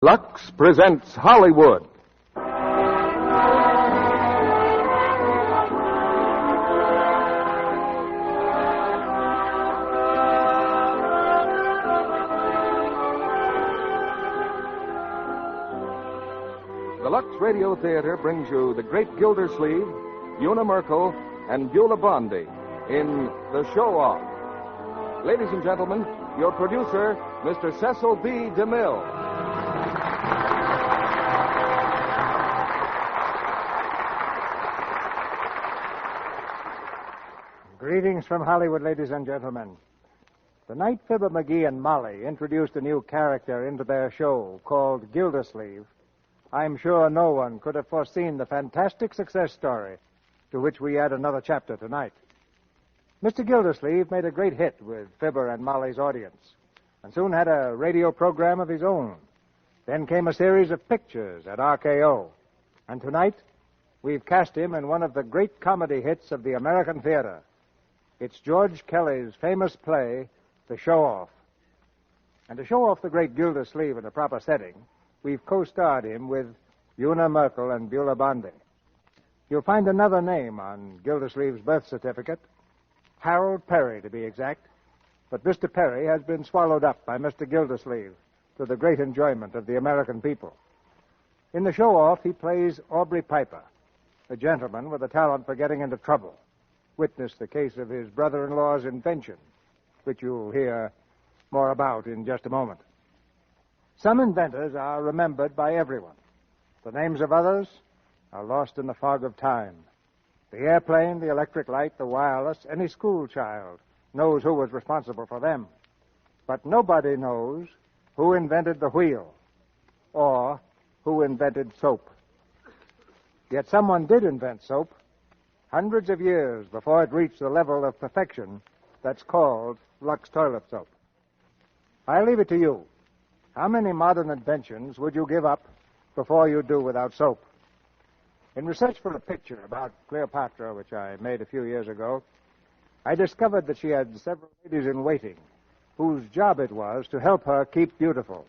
Lux presents Hollywood. The Lux Radio Theater brings you the great Gildersleeve, Una Merkel, and Beulah Bondi in The Show-Off. Ladies and gentlemen, your producer, Mr. Cecil B. DeMille. Greetings from Hollywood, ladies and gentlemen. The night Fibber McGee and Molly introduced a new character into their show called Gildersleeve, I'm sure no one could have foreseen the fantastic success story to which we add another chapter tonight. Mr. Gildersleeve made a great hit with Fibber and Molly's audience and soon had a radio program of his own. Then came a series of pictures at RKO. And tonight, we've cast him in one of the great comedy hits of the American theater. It's George Kelly's famous play, The Show-Off. And to show off the great Gildersleeve in a proper setting, we've co-starred him with Una Merkel and Beulah Bondi. You'll find another name on Gildersleeve's birth certificate, Harold Perry, to be exact. But Mr. Perry has been swallowed up by Mr. Gildersleeve to the great enjoyment of the American people. In The Show-Off, he plays Aubrey Piper, a gentleman with a talent for getting into trouble. Witness the case of his brother-in-law's invention, which you'll hear more about in just a moment. Some inventors are remembered by everyone. The names of others are lost in the fog of time. The airplane, the electric light, the wireless, any school child knows who was responsible for them. But nobody knows who invented the wheel or who invented soap. Yet someone did invent soap hundreds of years before it reached the level of perfection that's called Lux toilet soap. I leave it to you. How many modern inventions would you give up before you do without soap? In research for a picture about Cleopatra, which I made a few years ago, I discovered that she had several ladies-in-waiting whose job it was to help her keep beautiful.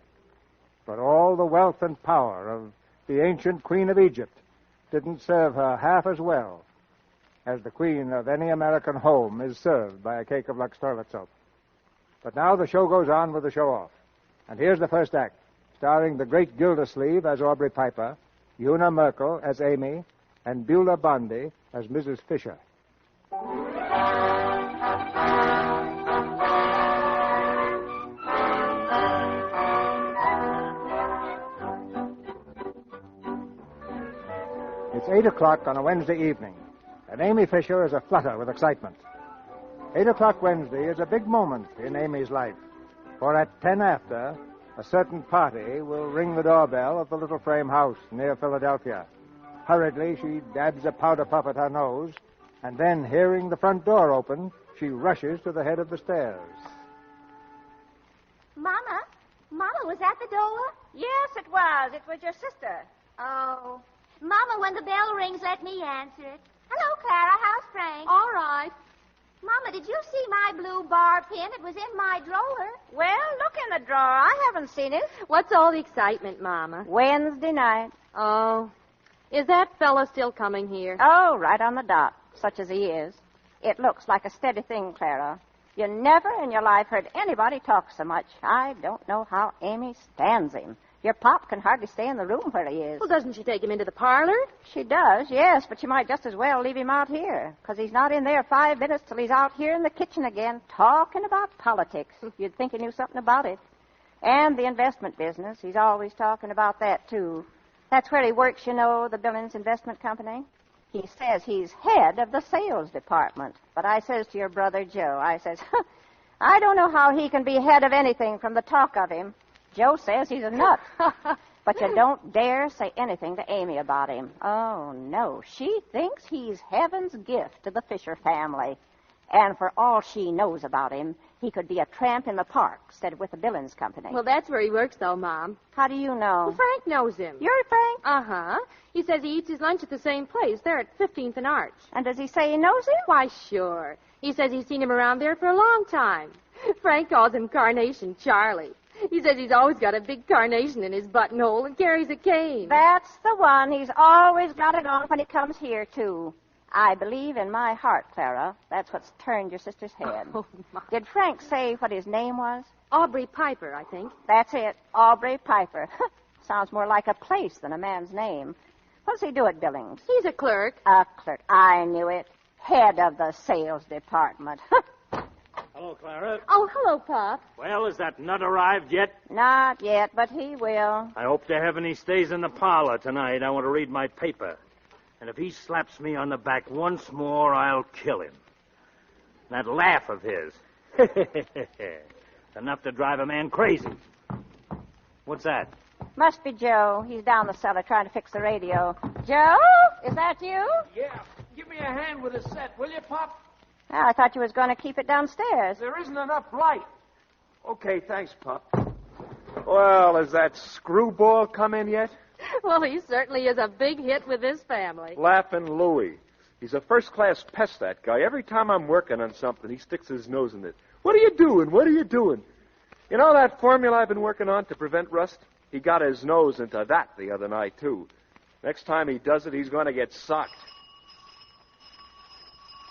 But all the wealth and power of the ancient Queen of Egypt didn't serve her half as well as the queen of any American home is served by a cake of Lux toilet soap. But now the show goes on with the show-off. And here's the first act, starring the great Gildersleeve as Aubrey Piper, Una Merkel as Amy, and Beulah Bondi as Mrs. Fisher. It's 8 o'clock on a Wednesday evening, and Amy Fisher is aflutter with excitement. 8 o'clock Wednesday is a big moment in Amy's life, for at 10 after, a certain party will ring the doorbell of the little frame house near Philadelphia. Hurriedly, she dabs a powder puff at her nose, and then, hearing the front door open, she rushes to the head of the stairs. Mama, was that the door? Yes, it was. It was your sister. Oh. Mama, when the bell rings, let me answer it. Hello, Clara. How's Frank? All right. Mama, did you see my blue bar pin? It was in my drawer. Well, look in the drawer. I haven't seen it. What's all the excitement, Mama? Wednesday night. Oh. Is that fella still coming here? Oh, right on the dot, such as he is. It looks like a steady thing, Clara. You never in your life heard anybody talk so much. I don't know how Amy stands him. Your pop can hardly stay in the room where he is. Well, doesn't she take him into the parlor? She does, yes, but she might just as well leave him out here, because he's not in there 5 minutes till he's out here in the kitchen again talking about politics. You'd think he knew something about it. And the investment business. He's always talking about that, too. That's where he works, you know, the Billings Investment Company. He says he's head of the sales department. But I says to your brother Joe, I says, I don't know how he can be head of anything from the talk of him. Joe says he's a nut. But you don't dare say anything to Amy about him. Oh, no. She thinks he's heaven's gift to the Fisher family. And for all she knows about him, he could be a tramp in the park instead of with the Billings Company. Well, that's where he works, though, Mom. How do you know? Well, Frank knows him. You're Frank? Uh-huh. He says he eats his lunch at the same place, there at 15th and Arch. And does he say he knows him? Why, sure. He says he's seen him around there for a long time. Frank calls him Carnation Charlie. He says he's always got a big carnation in his buttonhole and carries a cane. That's the one. He's always got it on when he comes here, too. I believe in my heart, Clara, that's what's turned your sister's head. Oh, my. Did Frank say what his name was? Aubrey Piper, I think. That's it, Aubrey Piper. Sounds more like a place than a man's name. What does he do at Billings? He's a clerk. A clerk. I knew it. Head of the sales department. Hello, Clara. Oh, hello, Pop. Well, has that nut arrived yet? Not yet, but he will. I hope to heaven he stays in the parlor tonight. I want to read my paper. And if he slaps me on the back once more, I'll kill him. That laugh of his. It's enough to drive a man crazy. What's that? Must be Joe. He's down the cellar trying to fix the radio. Joe? Is that you? Yeah. Give me a hand with the set, will you, Pop? Oh, I thought you was going to keep it downstairs. There isn't enough light. Okay, thanks, Pop. Well, has that screwball come in yet? Well, he certainly is a big hit with his family. Laughing Louie. He's a first-class pest, that guy. Every time I'm working on something, he sticks his nose in it. What are you doing? What are you doing? You know that formula I've been working on to prevent rust? He got his nose into that the other night, too. Next time he does it, he's going to get socked.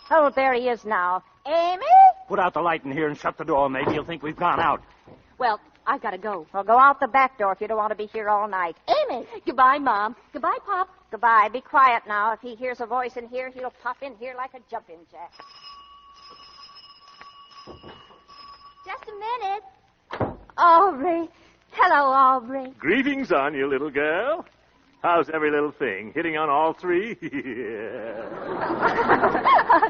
Oh, there he is now. Amy? Put out the light in here and shut the door. Maybe he'll think we've gone out. Well, I gotta go. Well, go out the back door if you don't want to be here all night. Amy! Goodbye, Mom. Goodbye, Pop. Goodbye. Be quiet now. If he hears a voice in here, he'll pop in here like a jumping jack. Just a minute. Aubrey. Hello, Aubrey. Greetings on you, little girl. How's every little thing? Hitting on all three?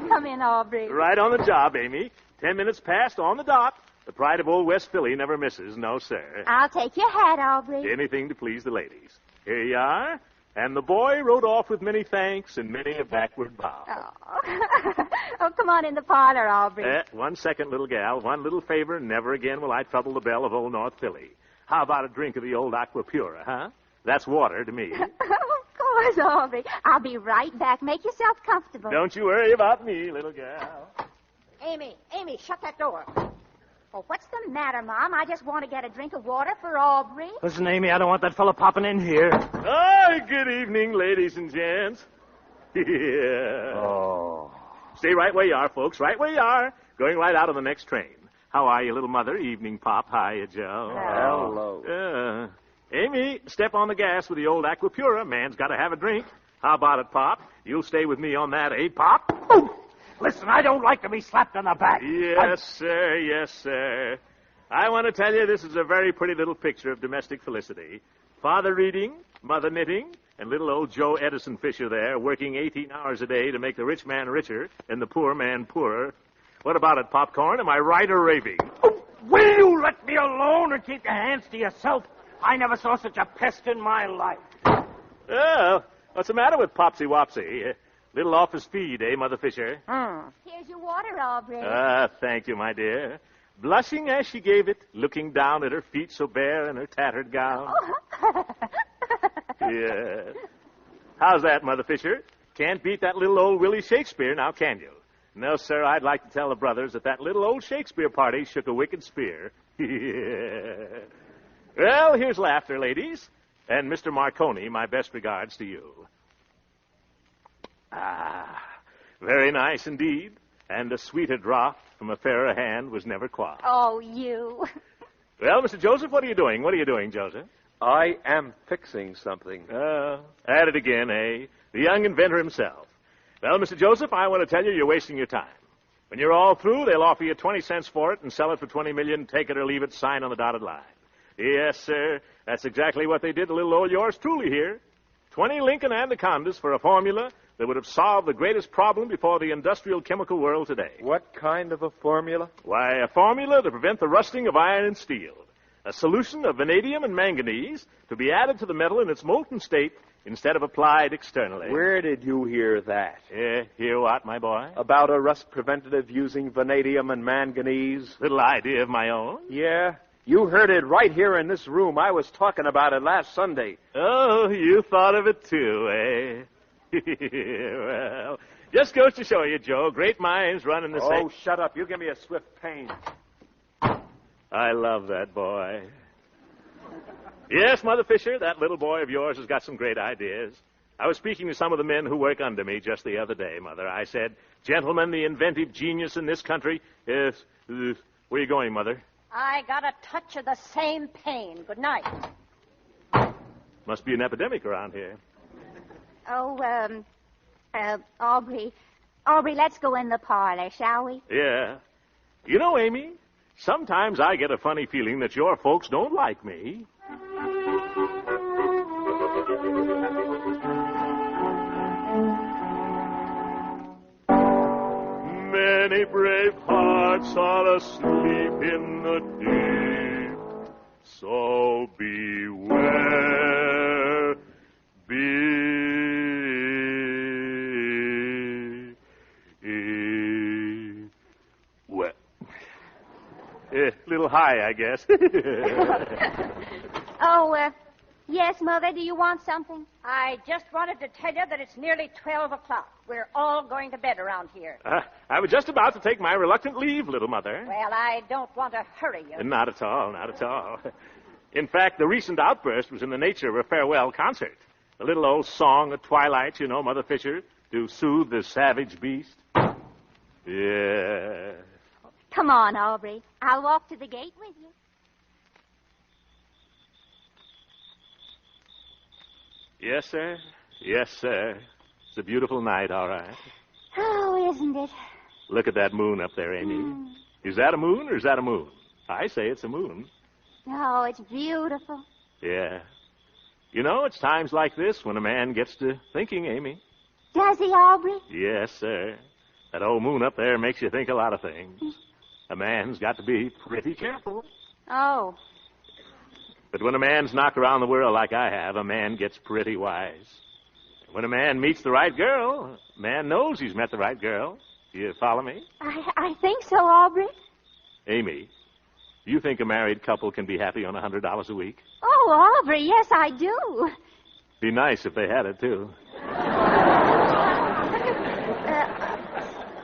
Come in, Aubrey. Right on the job, Amy. 10 minutes past on the dot. The pride of old West Philly never misses. No, sir. I'll take your hat, Aubrey. Anything to please the ladies. Here you are. And the boy rode off with many thanks and many a backward bow. Oh, come on in the parlor, Aubrey. 1 second, little gal. One little favor. Never again will I trouble the belle of old North Philly. How about a drink of the old Aqua Pura, huh? That's water to me. Of course, Aubrey. I'll be right back. Make yourself comfortable. Don't you worry about me, little gal. Amy, shut that door. Oh, what's the matter, Mom? I just want to get a drink of water for Aubrey. Listen, Amy, I don't want that fellow popping in here. Hi, good evening, ladies and gents. Yeah. Oh. Stay right where you are, folks. Right where you are. Going right out on the next train. How are you, little mother? Evening, Pop. Hiya, Joe. Hello. Amy, step on the gas with the old Aqua Pura. Man's got to have a drink. How about it, Pop? You'll stay with me on that, eh, Pop? Oh, listen, I don't like to be slapped on the back. Yes, sir. Yes, sir. I want to tell you this is a very pretty little picture of domestic felicity. Father reading, mother knitting, and little old Joe Edison Fisher there working 18 hours a day to make the rich man richer and the poor man poorer. What about it, Popcorn? Am I right or raving? Oh, will you let me alone and keep your hands to yourself? I never saw such a pest in my life. Oh, what's the matter with Popsy Wopsy? Little off his feed, eh, Mother Fisher? Here's your water, Aubrey. Thank you, my dear. Blushing as she gave it, looking down at her feet so bare in her tattered gown. Yeah. How's that, Mother Fisher? Can't beat that little old Willie Shakespeare, now can you? No, sir, I'd like to tell the brothers that little old Shakespeare party shook a wicked spear. Yeah. Well, here's laughter, ladies. And Mr. Marconi, my best regards to you. Ah, very nice indeed. And a sweeter draught from a fairer hand was never quaffed. Oh, you. Well, Mr. Joseph, what are you doing? What are you doing, Joseph? I am fixing something. At it again, eh? The young inventor himself. Well, Mr. Joseph, I want to tell you you're wasting your time. When you're all through, they'll offer you 20 cents for it and sell it for $20 million, take it or leave it, sign on the dotted line. Yes, sir. That's exactly what they did to little old yours truly here. 20 Lincoln Anacondas for a formula that would have solved the greatest problem before the industrial chemical world today. What kind of a formula? Why, a formula to prevent the rusting of iron and steel. A solution of vanadium and manganese to be added to the metal in its molten state instead of applied externally. Where did you hear that? Hear what, my boy? About a rust preventative using vanadium and manganese? Little idea of my own. Yeah. You heard it right here in this room. I was talking about it last Sunday. Oh, you thought of it too, eh? Well, just goes to show you, Joe, great minds run in the same... Oh, shut up. You give me a swift pain. I love that boy. Yes, Mother Fisher, that little boy of yours has got some great ideas. I was speaking to some of the men who work under me just the other day, Mother. I said, gentlemen, the inventive genius in this country is... where are you going, Mother? I got a touch of the same pain. Good night. Must be an epidemic around here. Oh, Aubrey. Aubrey, let's go in the parlor, shall we? Yeah. You know, Amy, sometimes I get a funny feeling that your folks don't like me. Many brave hearts are asleep in the deep, so beware, well, a little high, I guess. Yes, Mother, do you want something? I just wanted to tell you that it's nearly 12 o'clock. We're all going to bed around here. I was just about to take my reluctant leave, little mother. Well, I don't want to hurry you. Not at all, not at all. In fact, the recent outburst was in the nature of a farewell concert. A little old song at twilight, you know, Mother Fisher, to soothe the savage beast. Yeah. Come on, Aubrey. I'll walk to the gate with you. Yes, sir. Yes, sir. It's a beautiful night, all right. Oh, isn't it? Look at that moon up there, Amy. Is that a moon or is that a moon? I say it's a moon. Oh, it's beautiful. Yeah. You know, it's times like this when a man gets to thinking, Amy. Does he, Aubrey? Yes, sir. That old moon up there makes you think a lot of things. A man's got to be pretty careful. Oh. But when a man's knocked around the world like I have, a man gets pretty wise. When a man meets the right girl, a man knows he's met the right girl. Do you follow me? I think so, Aubrey. Amy, do you think a married couple can be happy on $100 a week? Oh, Aubrey, yes, I do. Be nice if they had it, too.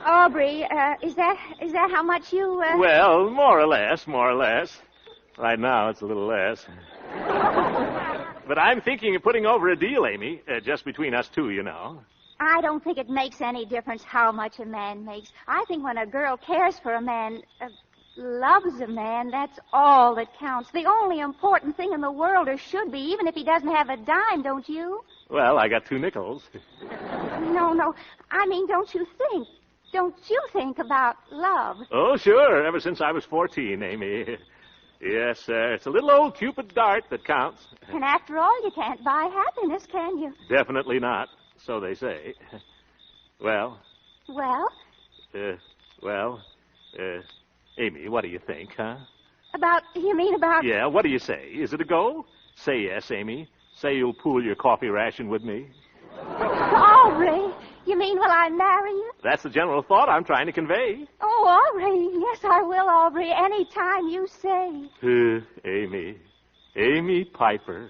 Aubrey, is that how much you... Well, more or less, more or less. Right now, it's a little less. But I'm thinking of putting over a deal, Amy, just between us two, you know. I don't think it makes any difference how much a man makes. I think when a girl cares for a man, loves a man, that's all that counts. The only important thing in the world, or should be, even if he doesn't have a dime, don't you? Well, I got 2 nickels. No. I mean, don't you think about love? Oh, sure. Ever since I was 14, Amy. Yes, sir. It's a little old Cupid dart that counts. And after all, you can't buy happiness, can you? Definitely not. So they say. Well? Well? Amy, what do you think, huh? You mean about... Yeah, what do you say? Is it a go? Say yes, Amy. Say you'll pool your coffee ration with me. Aubrey, you mean will I marry you? That's the general thought I'm trying to convey. Oh, Aubrey, yes, I will, Aubrey, any time you say. Amy. Amy Piper.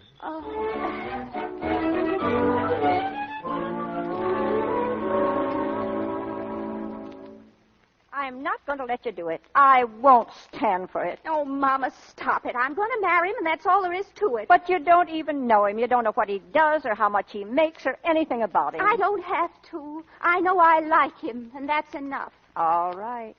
I'm not going to let you do it. I won't stand for it. Oh, Mama, stop it. I'm going to marry him, and that's all there is to it. But you don't even know him. You don't know what he does or how much he makes or anything about him. I don't have to. I know I like him, and that's enough. All right.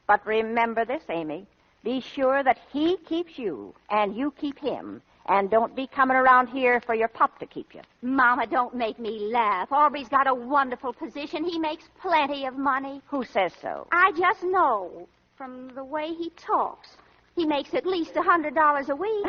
But remember this, Amy. Be sure that he keeps you, and you keep him. And don't be coming around here for your pop to keep you. Mama, don't make me laugh. Aubrey's got a wonderful position. He makes plenty of money. Who says so? I just know from the way he talks. He makes at least $100 a week.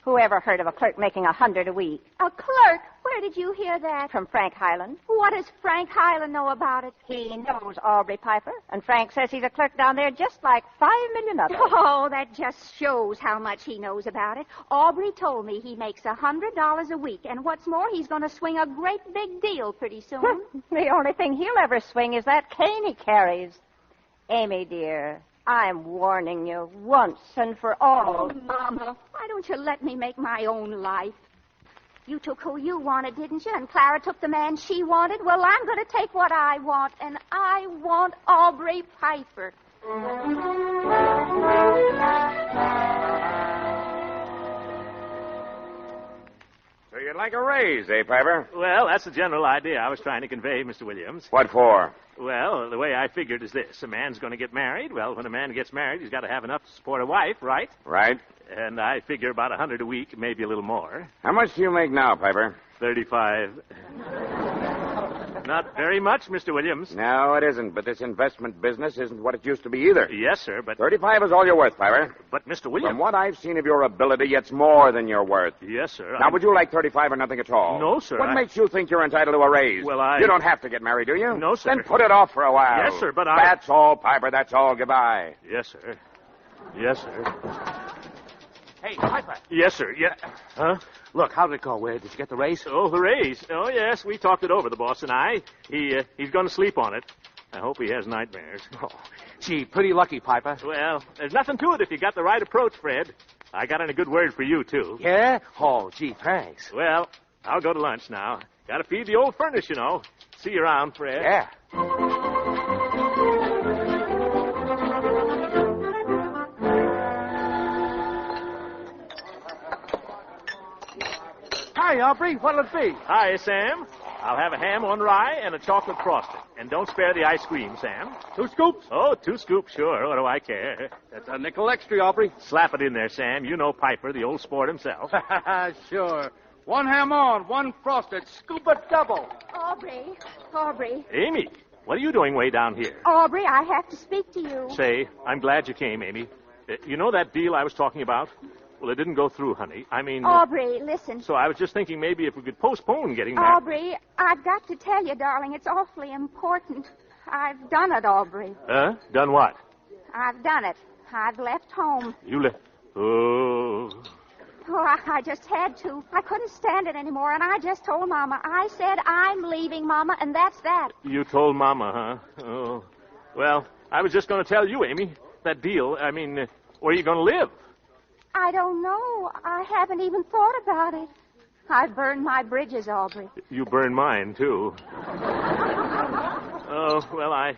Who ever heard of a clerk making $100 a week? A clerk? Where did you hear that? From Frank Highland. What does Frank Highland know about it? He knows Aubrey Piper, and Frank says he's a clerk down there just like 5 million others. Oh, that just shows how much he knows about it. Aubrey told me he makes $100 a week, and what's more, he's going to swing a great big deal pretty soon. The only thing he'll ever swing is that cane he carries. Amy, dear, I'm warning you once and for all. Oh, Mama, why don't you let me make my own life? You took who you wanted, didn't you? And Clara took the man she wanted. Well, I'm going to take what I want, and I want Aubrey Piper. you'd like a raise, eh, Piper? Well, that's the general idea I was trying to convey, Mr. Williams. What for? Well, the way I figured is this. A man's going to get married. Well, when a man gets married, he's got to have enough to support a wife, right? Right. And I figure about $100 a week, maybe a little more. How much do you make now, Piper? 35. Not very much, Mr. Williams. No, it isn't. But this investment business isn't what it used to be either. Yes, sir, but... 35 is all you're worth, Piper. But, Mr. Williams... From what I've seen of your ability, it's more than you're worth. Yes, sir. Now, would you like 35 or nothing at all? No, sir. What makes you think you're entitled to a raise? Well, You don't have to get married, do you? No, sir. Then put it off for a while. Yes, sir, but That's all, Piper. That's all. Goodbye. Yes, sir. Yes, sir. Hey, Piper. Yes, sir. Yeah. Huh? Look, how did it go? Where did you get the raise? Oh, the raise. Oh, yes, we talked it over, the boss and I. He's going to sleep on it. I hope he has nightmares. Oh, gee, pretty lucky, Piper. Well, there's nothing to it if you got the right approach, Fred. I got in a good word for you, too. Yeah? Oh, gee, thanks. Well, I'll go to lunch now. Got to feed the old furnace, you know. See you around, Fred. Yeah. Hi, Aubrey. What'll it be? Hi, Sam. I'll have a ham on rye and a chocolate frosting. And don't spare the ice cream, Sam. 2 scoops? Oh, 2 scoops, sure. What do I care? That's a nickel extra, Aubrey. Slap it in there, Sam. You know Piper, the old sport himself. Sure. 1 ham on, 1 frosted, scuba double. Aubrey. Amy, what are you doing way down here? Aubrey, I have to speak to you. Say, I'm glad you came, Amy. You know that deal I was talking about? Well, it didn't go through, honey. I mean... Aubrey, listen. So I was just thinking maybe if we could postpone getting married. Aubrey, I've got to tell you, darling, it's awfully important. I've done it, Aubrey. Done what? I've done it. I've left home. You left... Oh... Oh, I just had to. I couldn't stand it anymore, and I just told Mama. I said, I'm leaving, Mama, and that's that. You told Mama, huh? Oh. Well, I was just going to tell you, Amy. That deal, I mean, where are you going to live? I don't know. I haven't even thought about it. I've burned my bridges, Aubrey. You burned mine, too. Oh, well, I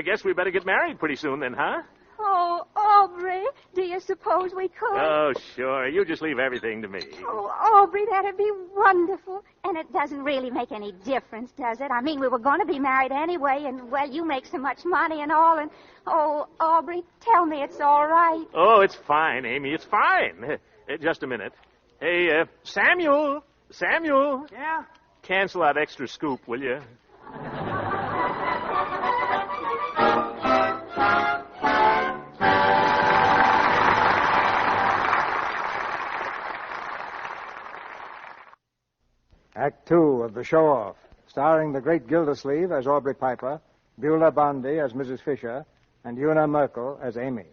guess we better get married pretty soon then, huh? Oh, Aubrey, do you suppose we could? Oh, sure. You just leave everything to me. Oh, Aubrey, that'd be wonderful. And it doesn't really make any difference, does it? I mean, we were going to be married anyway, and, well, you make so much money and all, and, oh, Aubrey, tell me it's all right. Oh, it's fine, Amy. It's fine. Just a minute. Hey, Samuel. Samuel. Yeah? Cancel that extra scoop, will you? Act 2 of The Show-Off, starring the great Gildersleeve as Aubrey Piper, Beulah Bondi as Mrs. Fisher, and Una Merkel as Amy.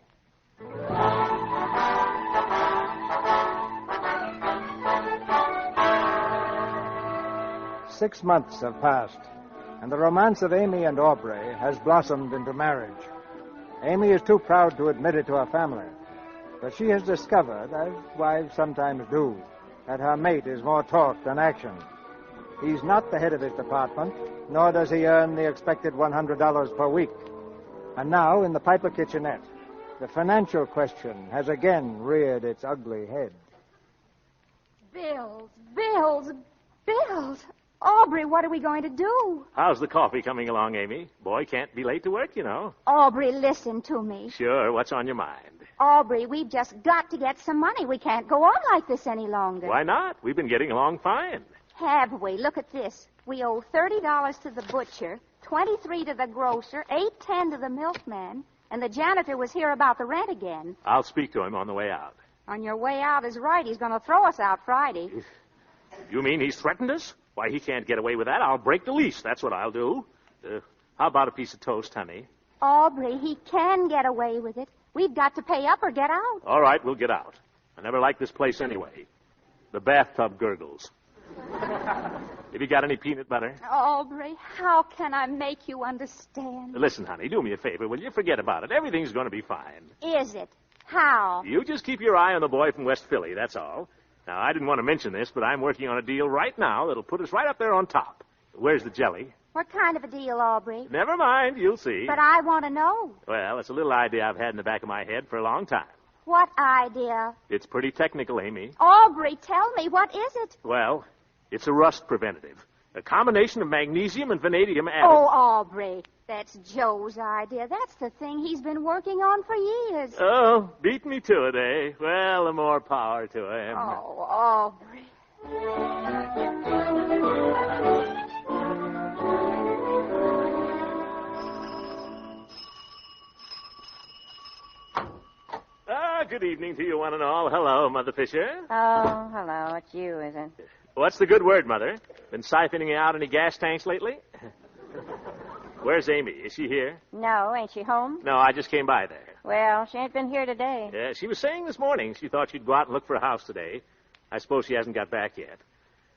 6 months have passed, and the romance of Amy and Aubrey has blossomed into marriage. Amy is too proud to admit it to her family, but she has discovered, as wives sometimes do, that her mate is more talk than action. He's not the head of his department, nor does he earn the expected $100 per week. And now, in the Piper kitchenette, the financial question has again reared its ugly head. Bills. Aubrey, what are we going to do? How's the coffee coming along, Amy? Boy can't be late to work, you know. Aubrey, listen to me. Sure, what's on your mind? Aubrey, we've just got to get some money. We can't go on like this any longer. Why not? We've been getting along fine. Have we? Look at this. We owe $30 to the butcher, $23 to the grocer, $8.10 to the milkman, and the janitor was here about the rent again. I'll speak to him on the way out. On your way out is right. He's going to throw us out Friday. You mean he's threatened us? Why, he can't get away with that. I'll break the lease. That's what I'll do. How about a piece of toast, honey? Aubrey, he can get away with it. We've got to pay up or get out. All right, we'll get out. I never liked this place anyway. The bathtub gurgles. Have you got any peanut butter? Aubrey, how can I make you understand? Listen, honey, do me a favor, will you? Forget about it. Everything's going to be fine. Is it? How? You just keep your eye on the boy from West Philly, that's all. Now, I didn't want to mention this, but I'm working on a deal right now that'll put us right up there on top. Where's the jelly? What kind of a deal, Aubrey? Never mind, you'll see. But I want to know. Well, it's a little idea I've had in the back of my head for a long time. What idea? It's pretty technical, Amy. Aubrey, tell me, what is it? Well, It's a rust preventative. A combination of magnesium and vanadium added. Oh, Aubrey, that's Joe's idea. That's the thing he's been working on for years. Oh, beat me to it, eh? Well, the more power to him. Oh, Aubrey. Good evening to you one and all. Hello, Mother Fisher. Oh, hello. It's you, is it? What's the good word, Mother? Been siphoning out any gas tanks lately? Where's Amy? Is she here? No, ain't she home? No, I just came by there. Well, she ain't been here today. Yeah, she was saying this morning she thought she'd go out and look for a house today. I suppose she hasn't got back yet.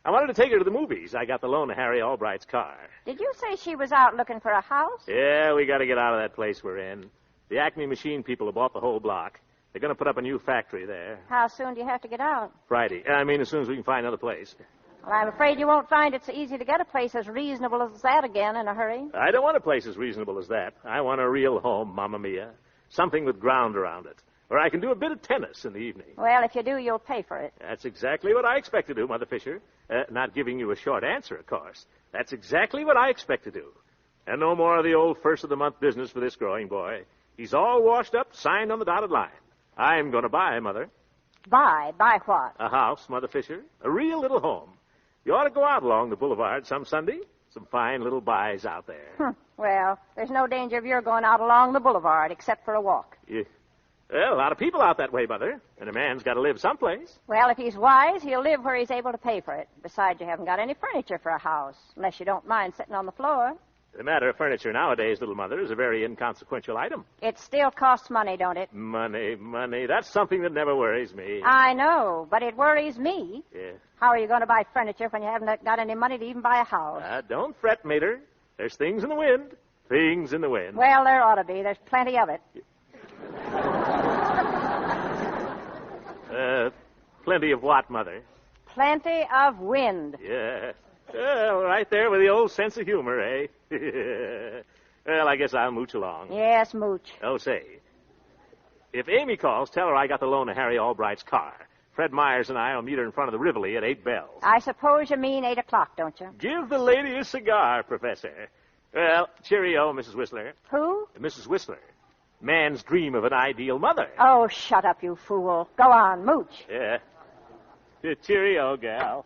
I wanted to take her to the movies. I got the loan of Harry Albright's car. Did you say she was out looking for a house? Yeah, we got to get out of that place we're in. The Acme Machine people have bought the whole block. They're going to put up a new factory there. How soon do you have to get out? Friday. I mean, as soon as we can find another place. Well, I'm afraid you won't find it so easy to get a place as reasonable as that again in a hurry. I don't want a place as reasonable as that. I want a real home, Mamma Mia. Something with ground around it. Where I can do a bit of tennis in the evening. Well, if you do, you'll pay for it. That's exactly what I expect to do, Mother Fisher. Not giving you a short answer, of course. That's exactly what I expect to do. And no more of the old first-of-the-month business for this growing boy. He's all washed up, signed on the dotted line. I'm going to buy, Mother. Buy? Buy what? A house, Mother Fisher. A real little home. You ought to go out along the boulevard some Sunday. Some fine little buys out there. Well, there's no danger of your going out along the boulevard except for a walk. Yeah. Well, a lot of people out that way, Mother. And a man's got to live someplace. Well, if he's wise, he'll live where he's able to pay for it. Besides, you haven't got any furniture for a house, unless you don't mind sitting on the floor. The matter of furniture nowadays, little Mother, is a very inconsequential item. It still costs money, don't it? Money. That's something that never worries me. I know, but it worries me. Yeah. How are you going to buy furniture when you haven't got any money to even buy a house? Don't fret, Mater. There's things in the wind. Things in the wind. Well, there ought to be. There's plenty of it. Plenty of what, Mother? Plenty of wind. Yeah. Well, right there with the old sense of humor, eh? Well, I guess I'll mooch along. Yes, mooch. Oh, say. If Amy calls, tell her I got the loan of Harry Albright's car. Fred Myers and I will meet her in front of the Rivoli at 8 bells. I suppose you mean 8 o'clock, don't you? Give the lady a cigar, Professor. Well, cheerio, Mrs. Whistler. Who? Mrs. Whistler. Man's dream of an ideal mother. Oh, shut up, you fool. Go on, mooch. Yeah. Cheerio, gal.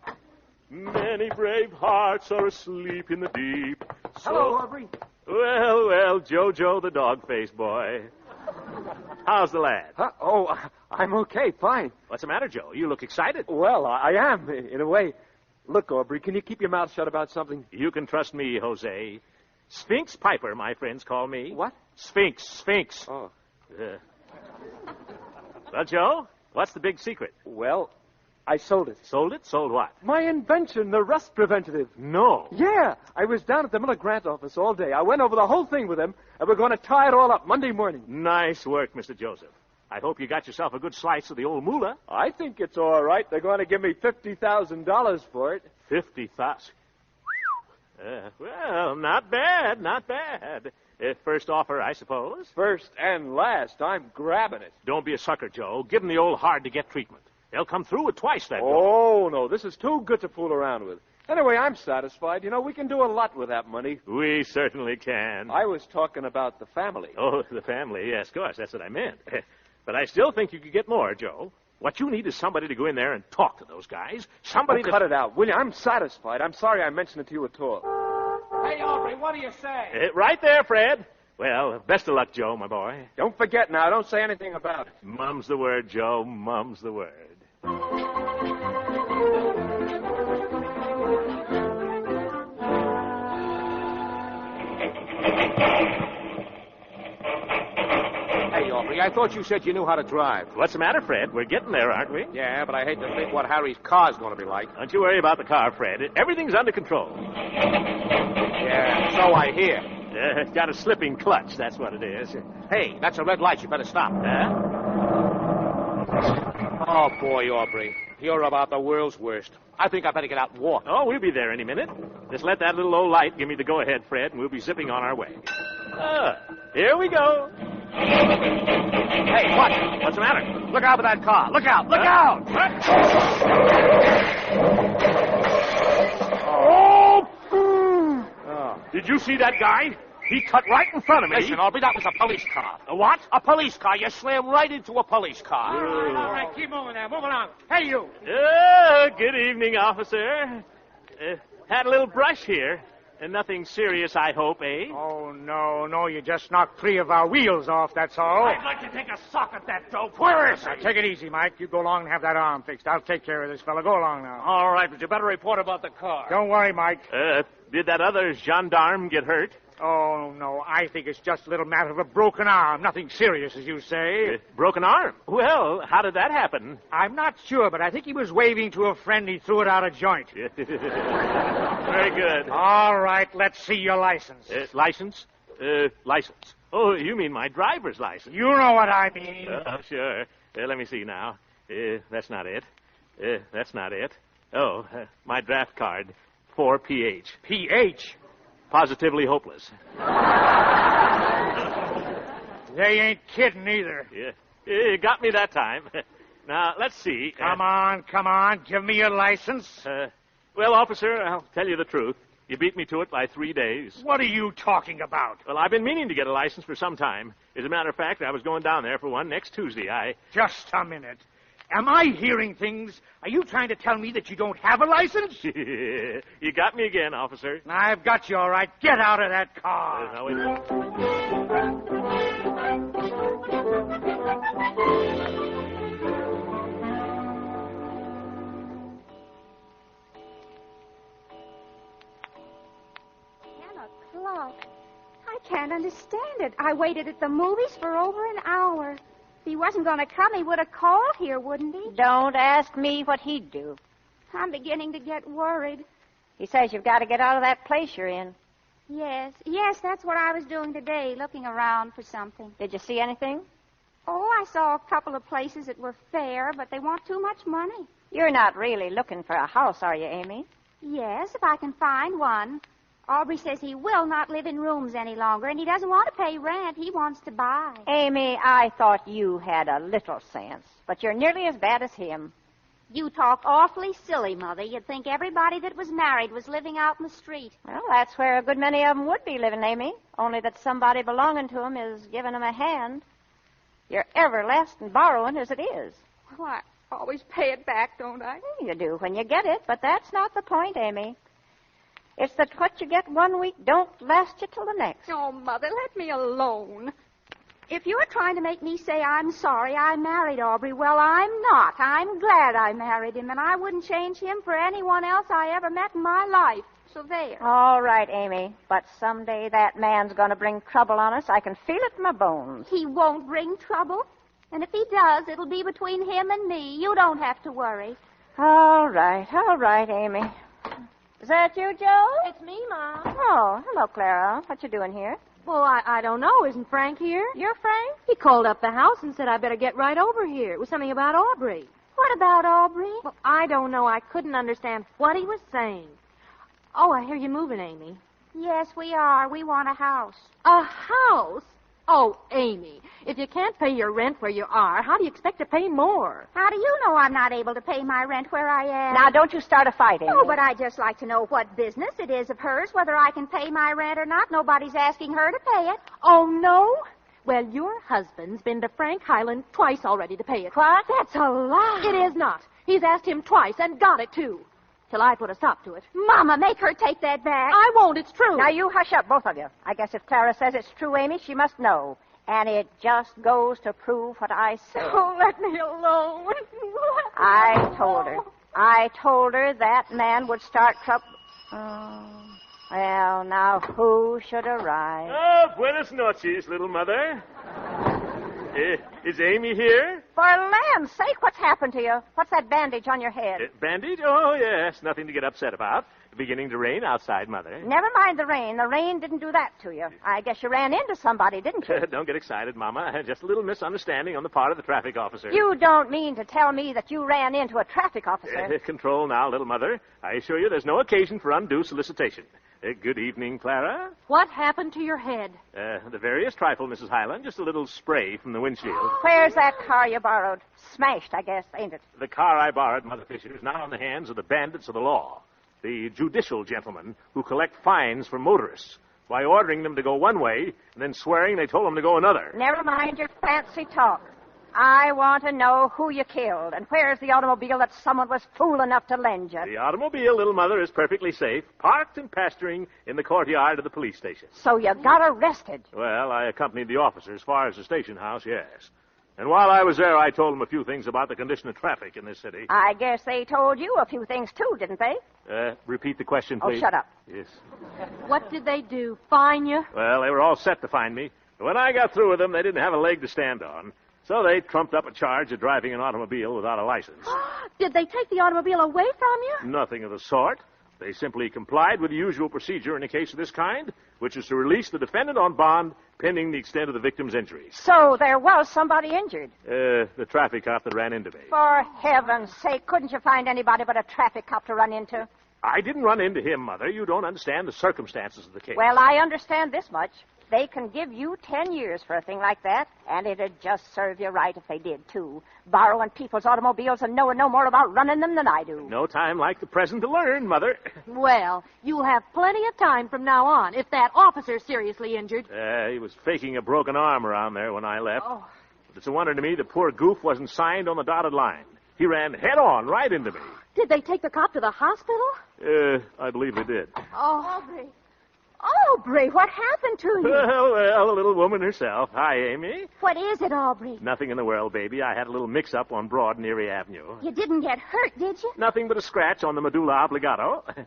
Many brave hearts are asleep in the deep. Hello, Aubrey. Well, Jojo, the dog-faced boy. How's the lad? Oh, I'm okay, fine. What's the matter, Joe? You look excited. Well, I am, in a way. Look, Aubrey, can you keep your mouth shut about something? You can trust me, Jose. Sphinx Piper, my friends call me. What? Sphinx. Oh. Well, Joe, what's the big secret? Well, I sold it. Sold it? Sold what? My invention, the rust preventative. No. Yeah, I was down at the Miller Grant office all day. I went over the whole thing with them, and we're going to tie it all up Monday morning. Nice work, Mr. Joseph. I hope you got yourself a good slice of the old moolah. I think it's all right. They're going to give me $50,000 for it. 50,000. Well, not bad. First offer, I suppose. First and last. I'm grabbing it. Don't be a sucker, Joe. Give them the old hard-to-get treatment. They'll come through with twice that. Oh, no. This is too good to fool around with. Anyway, I'm satisfied. You know, we can do a lot with that money. We certainly can. I was talking about the family. Oh, the family. Yes, of course. That's what I meant. But I still think you could get more, Joe. What you need is somebody to go in there and talk to those guys. Somebody to... Cut it out, will you? I'm satisfied. I'm sorry I mentioned it to you at all. Hey, Aubrey, what do you say? Right there, Fred. Well, best of luck, Joe, my boy. Don't forget now. Don't say anything about it. Mum's the word, Joe. Mum's the word. Hey, Aubrey, I thought you said you knew how to drive. What's the matter, Fred? We're getting there, aren't we? Yeah, but I hate to think what Harry's car's going to be like. Don't you worry about the car, Fred. Everything's under control. Yeah, so I hear. It's got a slipping clutch, that's what it is. Hey, that's a red light. You better stop. Huh? Oh, boy, Aubrey. You're about the world's worst. I think I better get out and walk. Oh, we'll be there any minute. Just let that little old light give me the go-ahead, Fred, and we'll be zipping on our way. Here we go. Hey, what? What's the matter? Look out for that car. Look out. Look out! Did you see that guy? He cut right in front of me. Listen, Aubrey, that was a police car. A what? A police car. You slammed right into a police car. All right, keep moving there. Move along. Hey, you. Good evening, officer. Had a little brush here. And nothing serious, I hope, eh? Oh, no, you just knocked 3 of our wheels off, that's all. I'd like to take a sock at that dope. Where is Now, he? take it easy, Mike. You go along and have that arm fixed. I'll take care of this fella. Go along now. All right, but you better report about the car. Don't worry, Mike. Did that other gendarme get hurt? Oh, no, I think it's just a little matter of a broken arm. Nothing serious, as you say. Broken arm? Well, how did that happen? I'm not sure, but I think he was waving to a friend. He threw it out of joint. Very good. All right, let's see your license. License? License. Oh, you mean my driver's license? You know what I mean. Oh, sure. Let me see now. That's not it. That's not it. Oh, my draft card. 4PH. PH. Positively hopeless. They ain't kidding either. Yeah. You got me that time. Now, let's see. Come on. Give me your license. Well, officer, I'll tell you the truth. You beat me to it by 3 days. What are you talking about? Well, I've been meaning to get a license for some time. As a matter of fact, I was going down there for one next Tuesday. Just a minute. Am I hearing things? Are you trying to tell me that you don't have a license? You got me again, officer. I've got you all right. Get out of that car. Now, wait a minute. I can't understand it. I waited at the movies for over an hour. If he wasn't going to come, he would have called here, wouldn't he? Don't ask me what he'd do. I'm beginning to get worried. He says you've got to get out of that place you're in. Yes, that's what I was doing today, looking around for something. Did you see anything? Oh, I saw a couple of places that were fair, but they want too much money. You're not really looking for a house, are you, Amy? Yes, if I can find one. Aubrey says he will not live in rooms any longer, and he doesn't want to pay rent. He wants to buy. Amy, I thought you had a little sense, but you're nearly as bad as him. You talk awfully silly, Mother. You'd think everybody that was married was living out in the street. Well, that's where a good many of them would be living, Amy, only that somebody belonging to them is giving them a hand. You're everlasting borrowing as it is. Well, I always pay it back, don't I? You do when you get it, but that's not the point, Amy. It's that what you get 1 week don't last you till the next. Oh, Mother, let me alone. If you're trying to make me say I'm sorry I married Aubrey, well, I'm not. I'm glad I married him, and I wouldn't change him for anyone else I ever met in my life. So there. All right, Amy, but someday that man's going to bring trouble on us. I can feel it in my bones. He won't bring trouble. And if he does, it'll be between him and me. You don't have to worry. All right, Amy. Is that you, Joe? It's me, Mom. Oh, hello, Clara. What you doing here? Well, I don't know. Isn't Frank here? You're Frank? He called up the house and said I better get right over here. It was something about Aubrey. What about Aubrey? Well, I don't know. I couldn't understand what he was saying. Oh, I hear you moving, Amy. Yes, we are. We want a house. A house? Oh, Amy, if you can't pay your rent where you are, how do you expect to pay more? How do you know I'm not able to pay my rent where I am? Now, don't you start a fight, Amy. Oh, but I'd just like to know what business it is of hers, whether I can pay my rent or not. Nobody's asking her to pay it. Oh, no? Well, your husband's been to Frank Highland twice already to pay it. What? That's a lie. It is not. He's asked him twice and got it, too. Till I put a stop to it. Mama, make her take that back. I won't. It's true. Now, you hush up, both of you. I guess if Clara says it's true, Amy, she must know. And it just goes to prove what I said. Oh, let me alone. I told her that man would start trouble. Well, now, who should arrive? Oh, buenas noches, little mother. Is Amy here? For land's sake, what's happened to you? What's that bandage on your head? Bandage? Oh, yes. Nothing to get upset about. Beginning to rain outside, Mother. Never mind the rain. The rain didn't do that to you. I guess you ran into somebody, didn't you? Don't get excited, Mama. Just a little misunderstanding on the part of the traffic officer. You don't mean to tell me that you ran into a traffic officer. Control now, little Mother. I assure you there's no occasion for undue solicitation. Good evening, Clara. What happened to your head? The veriest trifle, Mrs. Highland. Just a little spray from the windshield. Where's that car you borrowed? Smashed, I guess, ain't it? The car I borrowed, Mother Fisher, is now in the hands of the bandits of the law. The judicial gentlemen who collect fines for motorists. by ordering them to go one way and then swearing they told them to go another. Never mind your fancy talk. I want to know who you killed, and where's the automobile that someone was fool enough to lend you? The automobile, little mother, is perfectly safe, parked and pasturing in the courtyard of the police station. So you got arrested. Well, I accompanied the officer as far as the station house, yes. And while I was there, I told them a few things about the condition of traffic in this city. I guess they told you a few things, too, didn't they? Repeat the question, please. Oh, shut up. Yes. What did they do? Fine you? Well, they were all set to find me. But when I got through with them, they didn't have a leg to stand on. So they trumped up a charge of driving an automobile without a license. Did they take the automobile away from you? Nothing of the sort. They simply complied with the usual procedure in a case of this kind, which is to release the defendant on bond pending the extent of the victim's injuries. So there was somebody injured? The traffic cop that ran into me. For heaven's sake, couldn't you find anybody but a traffic cop to run into? I didn't run into him, Mother. You don't understand the circumstances of the case. Well, I understand this much. They can give you 10 years for a thing like that, and it'd just serve you right if they did, too. Borrowing people's automobiles and knowing no more about running them than I do. No time like the present to learn, Mother. Well, you'll have plenty of time from now on if that officer's seriously injured. He was faking a broken arm around there when I left. Oh. But it's a wonder to me the poor goof wasn't signed on the dotted line. He ran head-on right into me. Did they take the cop to the hospital? I believe they did. Oh, Aubrey, what happened to you? Well, the little woman herself. Hi, Amy. What is it, Aubrey? Nothing in the world, baby. I had a little mix-up on Broad and Erie Avenue. You didn't get hurt, did you? Nothing but a scratch on the medulla oblongata.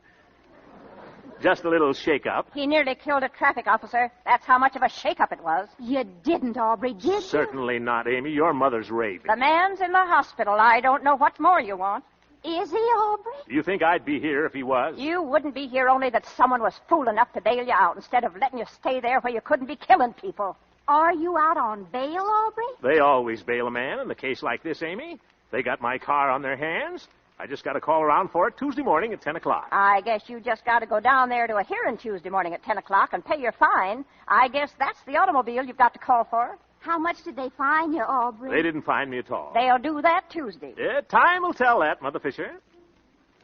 Just a little shake-up. He nearly killed a traffic officer. That's how much of a shake-up it was. You didn't, Aubrey, did you? Certainly not, Amy. Your mother's raving. The man's in the hospital. I don't know what more you want. Is he, Aubrey? Do you think I'd be here if he was? You wouldn't be here only that someone was fool enough to bail you out instead of letting you stay there where you couldn't be killing people. Are you out on bail, Aubrey? They always bail a man in a case like this, Amy. They got my car on their hands. I just got to call around for it Tuesday morning at 10 o'clock. I guess you just got to go down there to a hearing Tuesday morning at 10 o'clock and pay your fine. I guess that's the automobile you've got to call for. How much did they fine you, Aubrey? They didn't fine me at all. They'll do that Tuesday. Time will tell that, Mother Fisher.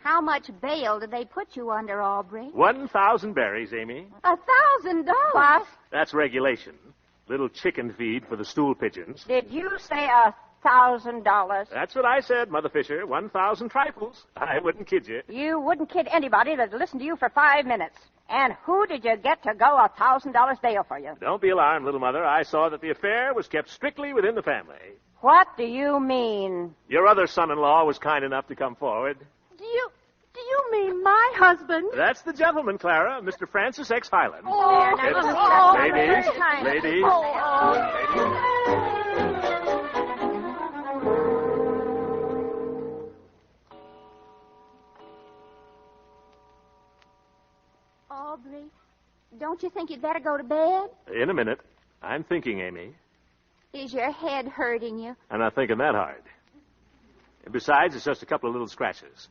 How much bail did they put you under, Aubrey? 1,000 berries, Amy. $1,000? What? That's regulation. Little chicken feed for the stool pigeons. Did you say $1,000? That's what I said, Mother Fisher. 1,000 trifles. I wouldn't kid you. You wouldn't kid anybody that'd listen to you for 5 minutes. And who did you get to go $1,000 bail for you? Don't be alarmed, little mother. I saw that the affair was kept strictly within the family. What do you mean? Your other son-in-law was kind enough to come forward. Do you mean my husband? That's the gentleman, Clara, Mr. Francis X. Highland. Oh, Ladies. Aubrey, don't you think you'd better go to bed? In a minute. I'm thinking, Amy. Is your head hurting you? I'm not thinking that hard. And besides, it's just a couple of little scratches.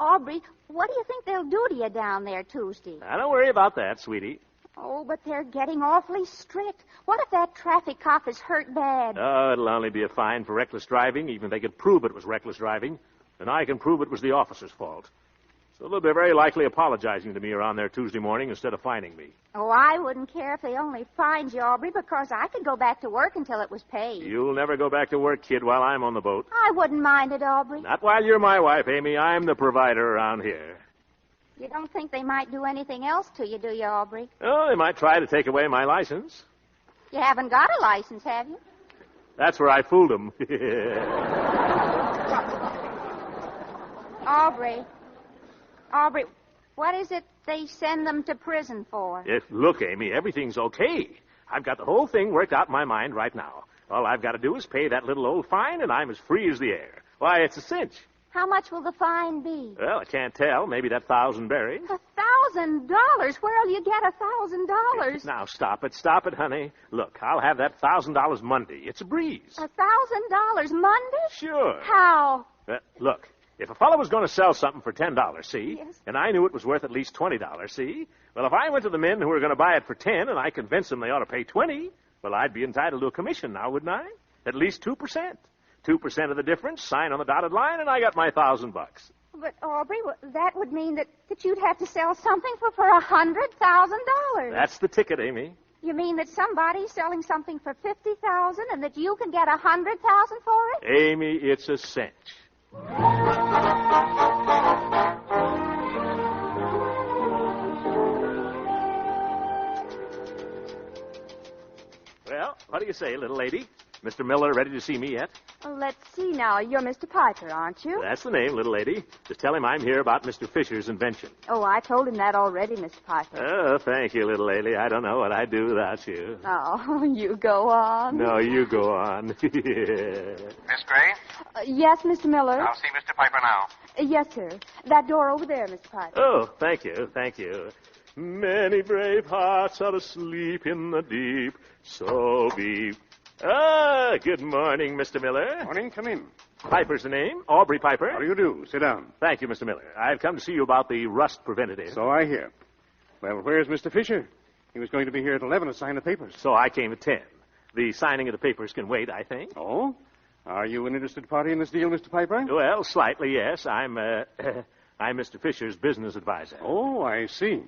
Aubrey, what do you think they'll do to you down there Tuesday? Now, don't worry about that, sweetie. Oh, but they're getting awfully strict. What if that traffic cop is hurt bad? Oh, it'll only be a fine for reckless driving, even if they could prove it was reckless driving. And I can prove it was the officer's fault. So they'll be very likely apologizing to me around there Tuesday morning instead of fining me. Oh, I wouldn't care if they only fined you, Aubrey, because I could go back to work until it was paid. You'll never go back to work, kid, while I'm on the boat. I wouldn't mind it, Aubrey. Not while you're my wife, Amy. I'm the provider around here. You don't think they might do anything else to you, do you, Aubrey? Oh, they might try to take away my license. You haven't got a license, have you? That's where I fooled them. Aubrey, what is it they send them to prison for? Look, Amy, everything's okay. I've got the whole thing worked out in my mind right now. All I've got to do is pay that little old fine, and I'm as free as the air. Why, it's a cinch. How much will the fine be? Well, I can't tell. Maybe that 1,000 berries. $1,000? Where'll you get $1,000? Now, stop it, honey. Look, I'll have that $1,000 Monday. It's a breeze. $1,000 Monday? Sure. How? Look, if a fellow was going to sell something for $10, see? Yes. And I knew it was worth at least $20, see? Well, if I went to the men who were going to buy it for 10 and I convinced them they ought to pay 20, well, I'd be entitled to a commission now, wouldn't I? At least 2%. 2% of the difference, sign on the dotted line, and I got my $1,000. But, Aubrey, that would mean that you'd have to sell something for $100,000. That's the ticket, Amy. You mean that somebody's selling something for $50,000 and that you can get $100,000 for it? Amy, it's a cinch. Well, what do you say, little lady? Mr. Miller ready to see me yet? Let's see now. You're Mr. Piper, aren't you? That's the name, little lady. Just tell him I'm here about Mr. Fisher's invention. Oh, I told him that already, Mr. Piper. Oh, thank you, little lady. I don't know what I'd do without you. Oh, you go on. No, you go on. Miss Gray? Yes, Mr. Miller? I'll see Mr. Piper now. Yes, sir. That door over there, Mr. Piper. Oh, thank you, thank you. Many brave hearts are asleep in the deep, so be... Ah, good morning, Mr. Miller. Morning, come in. Piper's the name, Aubrey Piper. How do you do? Sit down. Thank you, Mr. Miller. I've come to see you about the rust preventative. So I hear. Well, where's Mr. Fisher? He was going to be here at 11 to sign the papers. So I came at 10. The signing of the papers can wait, I think. Oh? Are you an interested party in this deal, Mr. Piper? Well, slightly, yes. I'm Mr. Fisher's business advisor. Oh, I see.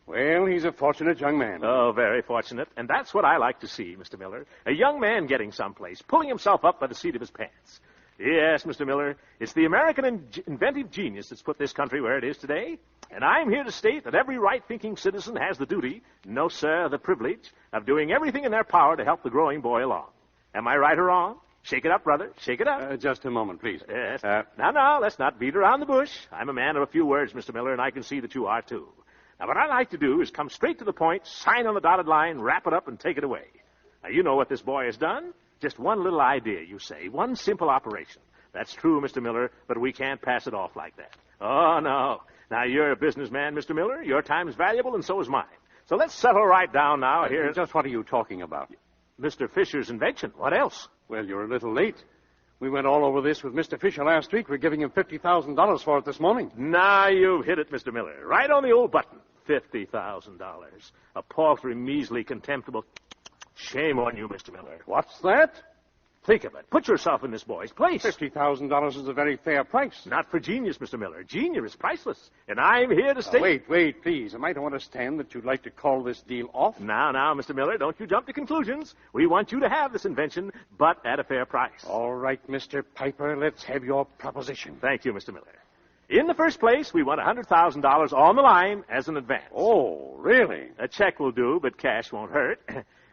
Well, he's a fortunate young man. Oh, very fortunate. And that's what I like to see, Mr. Miller. A young man getting someplace, pulling himself up by the seat of his pants. Yes, Mr. Miller, it's the American inventive genius that's put this country where it is today. And I'm here to state that every right-thinking citizen has the duty, no, sir, the privilege, of doing everything in their power to help the growing boy along. Am I right or wrong? Shake it up, brother. Shake it up. Just a moment, please. Yes. Now, let's not beat around the bush. I'm a man of a few words, Mr. Miller, and I can see that you are, too. Now, what I like to do is come straight to the point, sign on the dotted line, wrap it up, and take it away. Now, you know what this boy has done. Just one little idea, you say. One simple operation. That's true, Mr. Miller, but we can't pass it off like that. Oh, no. Now, you're a businessman, Mr. Miller. Your time is valuable, and so is mine. So let's settle right down now here. Just what are you talking about? Mr. Fisher's invention. What else? Well, you're a little late. We went all over this with Mr. Fisher last week. We're giving him $50,000 for it this morning. Now you've hit it, Mr. Miller. Right on the old button. $50,000. A paltry, measly, contemptible... Shame on you, Mr. Miller. What's that? Think of it. Put yourself in this boy's place. $50,000 is a very fair price. Not for genius, Mr. Miller. Genius is priceless. And I'm here to stay... Wait, please. Am I to understand that you'd like to call this deal off? Now, Mr. Miller, don't you jump to conclusions. We want you to have this invention, but at a fair price. All right, Mr. Piper, let's have your proposition. Thank you, Mr. Miller. In the first place, we want $100,000 on the line as an advance. Oh, really? A check will do, but cash won't hurt.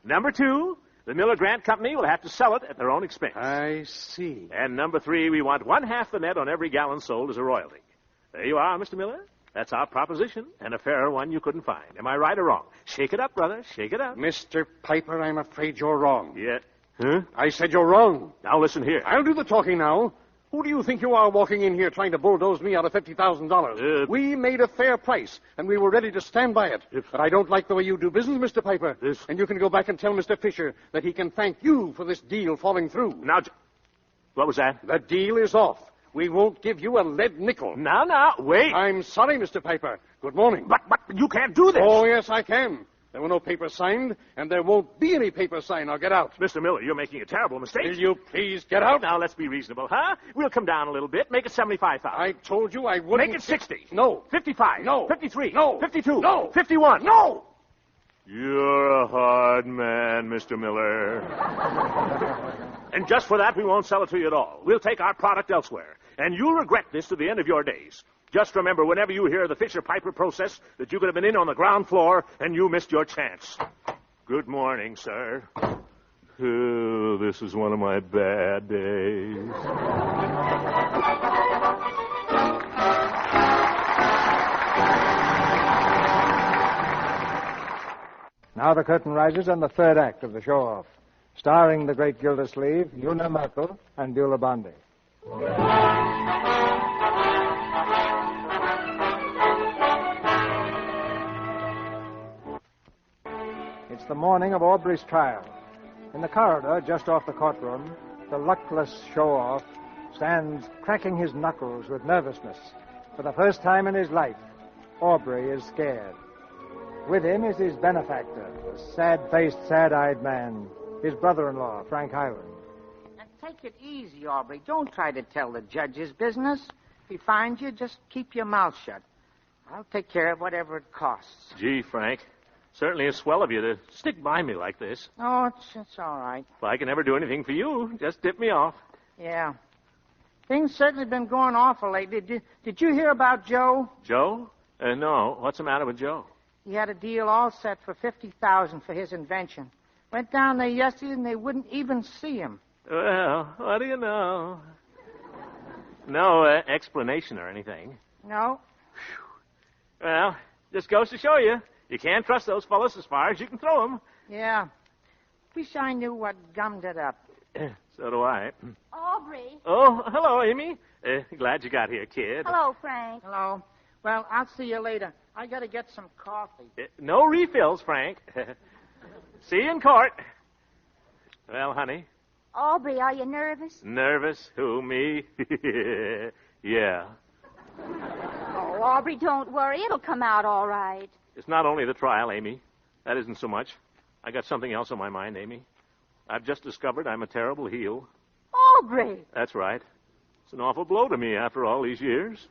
Number two, the Miller Grant Company will have to sell it at their own expense. I see. And number three, we want 1/2 the net on every gallon sold as a royalty. There you are, Mr. Miller. That's our proposition, and a fairer one you couldn't find. Am I right or wrong? Shake it up, brother. Shake it up. Mr. Piper, I'm afraid you're wrong. Yeah. Huh? I said you're wrong. Now listen here. I'll do the talking now. Who do you think you are walking in here trying to bulldoze me out of $50,000? We made a fair price, and we were ready to stand by it. But I don't like the way you do business, Mr. Piper. And you can go back and tell Mr. Fisher that he can thank you for this deal falling through. Now, what was that? The deal is off. We won't give you a lead nickel. Now, wait. I'm sorry, Mr. Piper. Good morning. But you can't do this. Oh, yes, I can. There were no papers signed, and there won't be any papers signed. Now, get out. Mr. Miller, you're making a terrible mistake. Will you please get out? Now, let's be reasonable, huh? We'll come down a little bit. Make it $75,000. I told you I wouldn't... Make it $60,000. No. $55,000. No. $53,000. No. $52,000. No. $51,000. No! You're a hard man, Mr. Miller. And just for that, we won't sell it to you at all. We'll take our product elsewhere. And you'll regret this to the end of your days. Just remember, whenever you hear the Fisher-Piper process, that you could have been in on the ground floor and you missed your chance. Good morning, sir. Oh, this is one of my bad days. Now the curtain rises on the third act of the show-off, starring the great Gildersleeve, Una Merkel, and Beulah Bondi. It's the morning of Aubrey's trial. In the corridor, just off the courtroom, the luckless show-off stands cracking his knuckles with nervousness. For the first time in his life, Aubrey is scared. With him is his benefactor, a sad-faced, sad-eyed man, his brother-in-law, Frank Highland. And take it easy, Aubrey. Don't try to tell the judge his business. If he finds you, just keep your mouth shut. I'll take care of whatever it costs. Gee, Frank, certainly is swell of you to stick by me like this. Oh, it's all right. If I can ever do anything for you, just tip me off. Yeah. Things certainly been going awful lately. Did you hear about Joe? Joe? No. What's the matter with Joe? He had a deal all set for $50,000 for his invention. Went down there yesterday and they wouldn't even see him. Well, what do you know? No explanation or anything. No. Well, just goes to show you. You can't trust those fellas as far as you can throw them. Yeah. Wish I knew what gummed it up. So do I. Aubrey. Oh, hello, Amy. Glad you got here, kid. Hello, Frank. Hello. Well, I'll see you later. I gotta get some coffee. No refills, Frank. See you in court. Well, honey. Aubrey, are you nervous? Nervous? Who, me? Yeah. Oh, Aubrey, don't worry. It'll come out all right. It's not only the trial, Amy. That isn't so much. I got something else on my mind, Amy. I've just discovered I'm a terrible heel. Aubrey! That's right. It's an awful blow to me after all these years.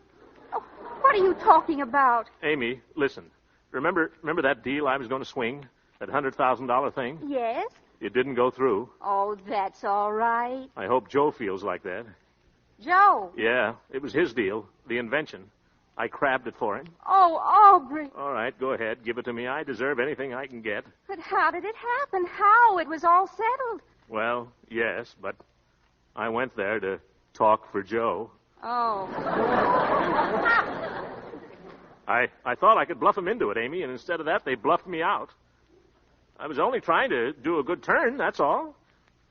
Oh, what are you talking about? Amy, listen. Remember that deal I was going to swing? That $100,000 thing? Yes? It didn't go through. Oh, that's all right. I hope Joe feels like that. Joe? Yeah, it was his deal, the invention. I crabbed it for him. Oh, Aubrey. All right, go ahead. Give it to me. I deserve anything I can get. But how did it happen? How? It was all settled. Well, yes, but I went there to talk for Joe. Oh. I thought I could bluff him into it, Amy, and instead of that, they bluffed me out. I was only trying to do a good turn, that's all.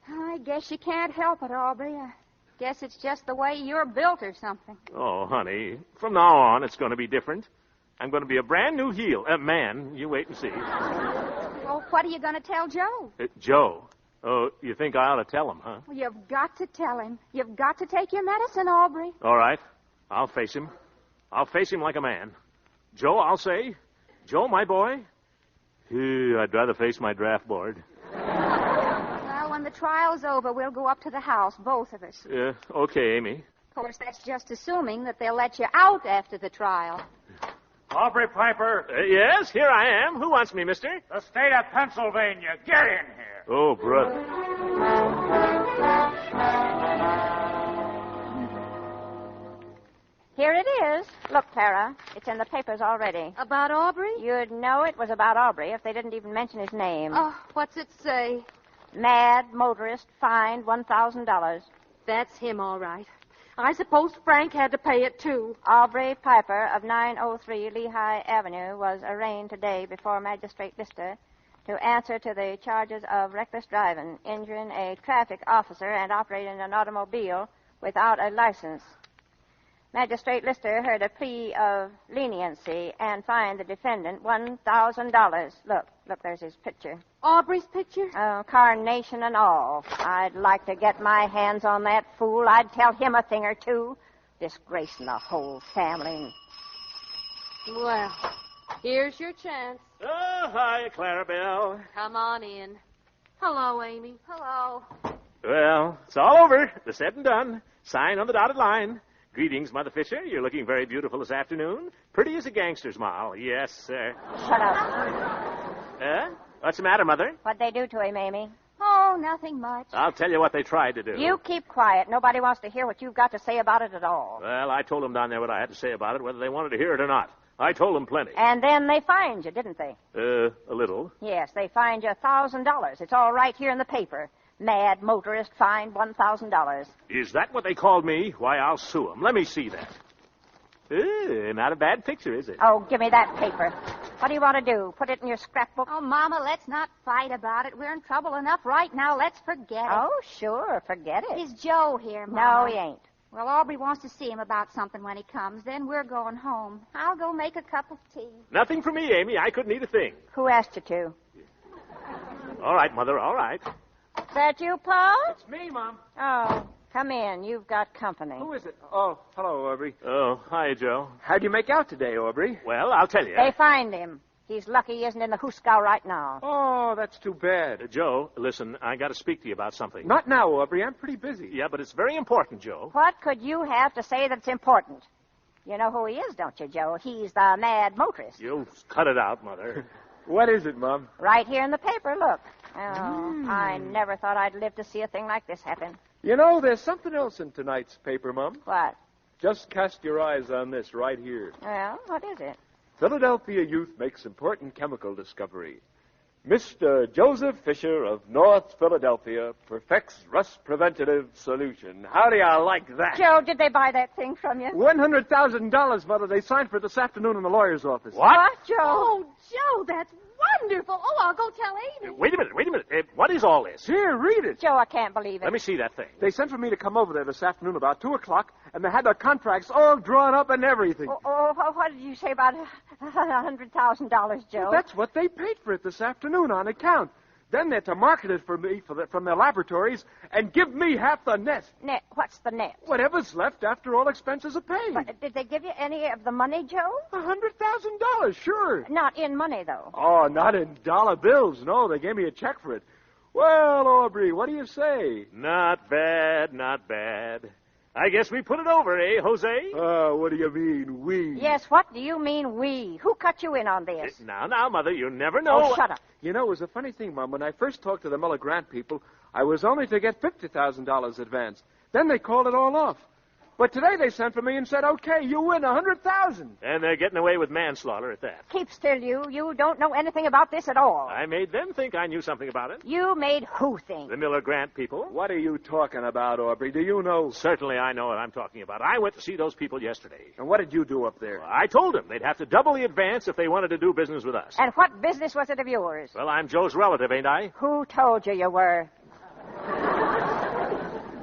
I guess you can't help it, Aubrey. I guess it's just the way you're built or something. Oh, honey, from now on, it's going to be different. I'm going to be a brand new heel. Man, you wait and see. Well, what are you going to tell Joe? Joe? Oh, you think I ought to tell him, huh? Well, you've got to tell him. You've got to take your medicine, Aubrey. All right. I'll face him. I'll face him like a man. Joe, I'll say. Joe, my boy. I'd rather face my draft board. Well, when the trial's over, we'll go up to the house, both of us. Okay, Amy. Of course, that's just assuming that they'll let you out after the trial. Aubrey Piper. Yes, here I am. Who wants me, mister? The state of Pennsylvania. Get in here. Oh, brother. Here it is. Look, Clara, it's in the papers already. About Aubrey? You'd know it was about Aubrey if they didn't even mention his name. Oh, what's it say? Mad motorist fined $1,000. That's him, all right. I suppose Frank had to pay it, too. Aubrey Piper of 903 Lehigh Avenue was arraigned today before Magistrate Lister to answer to the charges of reckless driving, injuring a traffic officer, and operating an automobile without a license. Magistrate Lister heard a plea of leniency and fined the defendant $1,000. Look, there's his picture. Aubrey's picture? Oh, carnation and all. I'd like to get my hands on that fool. I'd tell him a thing or two. Disgracing the whole family. Well, here's your chance. Oh, hi, Clarabelle. Come on in. Hello, Amy. Hello. Well, it's all over. The said and done. Sign on the dotted line. Greetings, Mother Fisher. You're looking very beautiful this afternoon. Pretty as a gangster's moll. Yes, sir. Shut up. What's the matter, Mother? What'd they do to him, Amy? Oh, nothing much. I'll tell you what they tried to do. You keep quiet. Nobody wants to hear what you've got to say about it at all. Well, I told them down there what I had to say about it, whether they wanted to hear it or not. I told them plenty. And then they fined you, didn't they? A little. Yes, they fined you $1,000. It's all right here in the paper. Mad motorist fined $1,000. Is that what they called me? Why, I'll sue them. Let me see that. Not a bad picture, is it? Oh, give me that paper. What do you want to do? Put it in your scrapbook? Oh, Mama, let's not fight about it. We're in trouble enough right now. Let's forget it. Oh, sure. Forget it. Is Joe here, Mama? No, he ain't. Well, Aubrey wants to see him about something when he comes. Then we're going home. I'll go make a cup of tea. Nothing for me, Amy. I couldn't eat a thing. Who asked you to? All right, Mother, all right. Is that you, Paul? It's me, Mom. Oh, come in. You've got company. Who is it? Oh, hello, Aubrey. Oh, hi, Joe. How'd you make out today, Aubrey? Well, I'll tell you. They fined him. He's lucky he isn't in the Hooskow right now. Oh, that's too bad. Joe, listen, I got to speak to you about something. Not now, Aubrey. I'm pretty busy. Yeah, but it's very important, Joe. What could you have to say that's important? You know who he is, don't you, Joe? He's the mad motorist. You cut it out, Mother. What is it, Mom? Right here in the paper, look. Oh, I never thought I'd live to see a thing like this happen. You know, there's something else in tonight's paper, Mom. What? Just cast your eyes on this right here. Well, what is it? Philadelphia youth makes important chemical discovery. Mr. Joseph Fisher of North Philadelphia perfects rust preventative solution. How do you like that? Joe, did they buy that thing from you? $100,000, Mother. They signed for it this afternoon in the lawyer's office. What, Joe? Oh, Joe, that's wonderful. Oh, I'll go tell Amy. Wait a minute. What is all this? Here, read it. Joe, I can't believe it. Let me see that thing. They sent for me to come over there this afternoon about 2 o'clock, and they had their contracts all drawn up and everything. What did you say about $100,000, Joe? Well, that's what they paid for it this afternoon on account. Then they're to market it for me from their laboratories and give me half the net. Net? What's the net? Whatever's left after all expenses are paid. But did they give you any of the money, Joe? $100,000, sure. Not in money, though. Oh, not in dollar bills. No, they gave me a check for it. Well, Aubrey, what do you say? Not bad. I guess we put it over, eh, Jose? What do you mean, we? Yes, what do you mean, we? Who cut you in on this? Now, Mother, you never know. Oh, shut up. You know, it was a funny thing, Mom. When I first talked to the Miller Grant people, I was only to get $50,000 advance. Then they called it all off. But today they sent for me and said, okay, you win $100,000. And they're getting away with manslaughter at that. Keep still, you. You don't know anything about this at all. I made them think I knew something about it. You made who think? The Miller Grant people. What are you talking about, Aubrey? Do you know? Certainly I know what I'm talking about. I went to see those people yesterday. And what did you do up there? Well, I told them they'd have to double the advance if they wanted to do business with us. And what business was it of yours? Well, I'm Joe's relative, ain't I? Who told you were?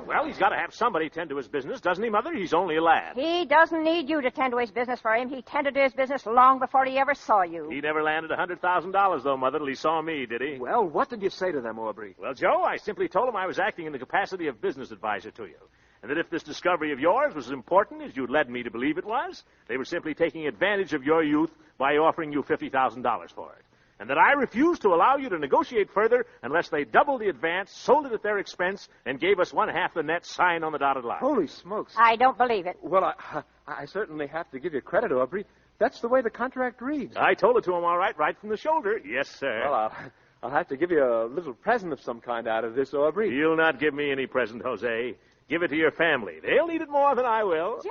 Well, he's got to have somebody tend to his business, doesn't he, Mother? He's only a lad. He doesn't need you to tend to his business for him. He tended to his business long before he ever saw you. He never landed $100,000, though, Mother, till he saw me, did he? Well, what did you say to them, Aubrey? Well, Joe, I simply told him I was acting in the capacity of business advisor to you. And that if this discovery of yours was as important as you led me to believe it was, they were simply taking advantage of your youth by offering you $50,000 for it. And that I refused to allow you to negotiate further unless they doubled the advance, sold it at their expense, and gave us one half the net signed on the dotted line. Holy smokes. I don't believe it. Well, I certainly have to give you credit, Aubrey. That's the way the contract reads. I told it to him all right from the shoulder. Yes, sir. Well, I'll have to give you a little present of some kind out of this, Aubrey. You'll not give me any present, Jose. Give it to your family. They'll need it more than I will.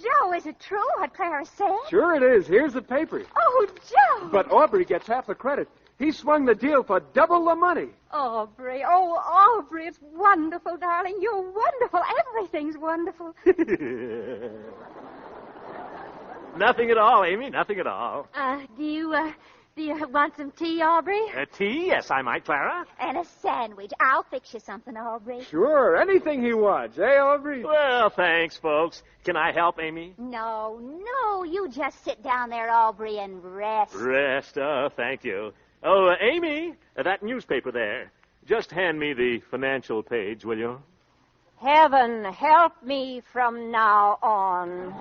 Joe, is it true what Clara said? Sure it is. Here's the paper. Oh, Joe. But Aubrey gets half the credit. He swung the deal for double the money. Aubrey, it's wonderful, darling. You're wonderful. Everything's wonderful. Nothing at all, Amy. Nothing at all. Do you want some tea, Aubrey? Tea? Yes, I might, Clara. And a sandwich. I'll fix you something, Aubrey. Sure, anything he wants. Eh, Aubrey? Well, thanks, folks. Can I help, Amy? No. You just sit down there, Aubrey, and rest. Rest? Oh, thank you. Oh, Amy, that newspaper there. Just hand me the financial page, will you? Heaven help me from now on.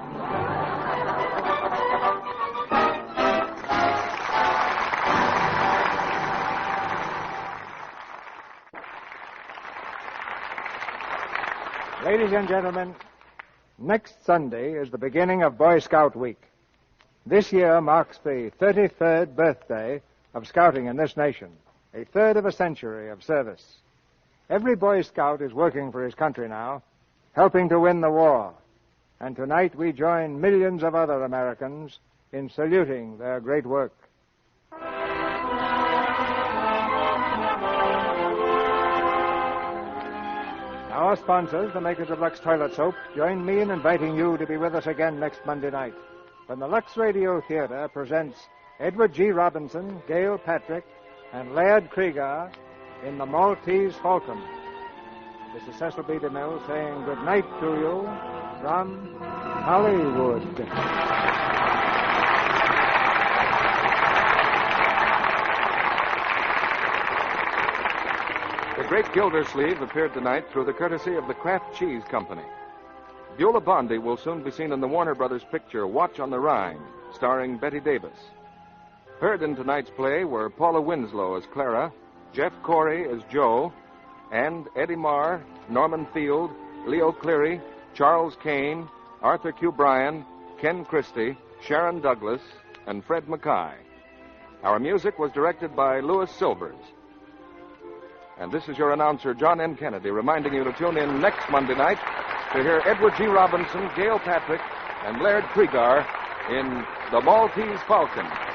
Ladies and gentlemen, next Sunday is the beginning of Boy Scout Week. This year marks the 33rd birthday of scouting in this nation, a third of a century of service. Every Boy Scout is working for his country now, helping to win the war. And tonight we join millions of other Americans in saluting their great work. Our sponsors, the makers of Lux Toilet Soap, join me in inviting you to be with us again next Monday night when the Lux Radio Theater presents Edward G. Robinson, Gail Patrick, and Laird Krieger in The Maltese Falcon. This is Cecil B. DeMille saying good night to you from Hollywood. The Great Gildersleeve appeared tonight through the courtesy of the Kraft Cheese Company. Beulah Bondi will soon be seen in the Warner Brothers picture Watch on the Rhine, starring Betty Davis. Heard in tonight's play were Paula Winslow as Clara, Jeff Corey as Joe, and Eddie Marr, Norman Field, Leo Cleary, Charles Kane, Arthur Q. Bryan, Ken Christie, Sharon Douglas, and Fred Mackay. Our music was directed by Louis Silvers. And this is your announcer, John N. Kennedy, reminding you to tune in next Monday night to hear Edward G. Robinson, Gail Patrick, and Laird Kriegar in The Maltese Falcon.